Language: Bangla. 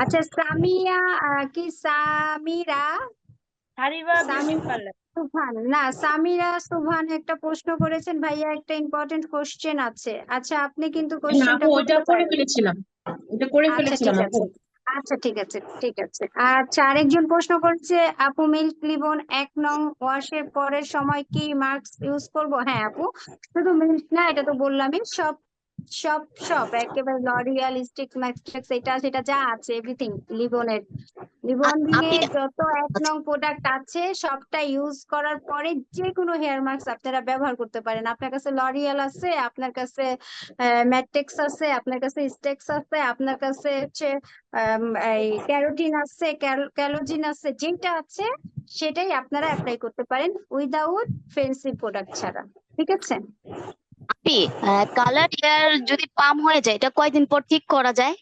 আচ্ছা সামিয়া কি সামিরা হারিবা বিউটি সামিরা পার্লার। সুভান না, সামিরা সুভান একটা প্রশ্ন করেছেন ভাইয়া, একটা ইম্পর্টেন্ট কোশ্চেন আছে। আচ্ছা আপনি কিন্তু না আপু, কোশ্চেনটা ওইটা করতে করে পারেন। ফেলেছিলাম, ওটা করে আচ্ছা ফেলেছিলাম ঠিক আপু। আছে, আচ্ছা ঠিক আছে, ঠিক আছে। আচ্ছা আরেকজন প্রশ্ন করছে, আপু মিল্ক লিবন 1 নং ওয়াশের পরের সময় কি মাস্ক ইউজ করব? হ্যাঁ আপু, শুধু মিল্ক না, এটা তো বললামই, সব সব সব একেবারে লরিয়াল স্টিক ম্যাক্স এটা সেটা যা আছে এভরিথিং লিবনের, লিবনের আপনি যত 1 নং প্রোডাক্ট আছে সবটা ইউজ করার পরে যে কোনো হেয়ার মাস্ক আপনারা ব্যবহার করতে পারেন। আপনার কাছে লরিয়াল আছে, আপনার কাছে ম্যাট্রিক্স আছে, আপনার কাছে স্টেক্স আছে, আপনার কাছে হচ্ছে এই ক্যারোটিন আছে, ক্যালোজিন আছে, যেটা আছে সেটাই আপনারা অ্যাপ্লাই করতে পারেন উইদাউট ফেন্সি প্রোডাক্ট ছাড়া। ঠিক আছে? আপনি কালার হেয়ার যদি পাম হয়ে যায় এটা কয়দিন পর ঠিক করা যায়?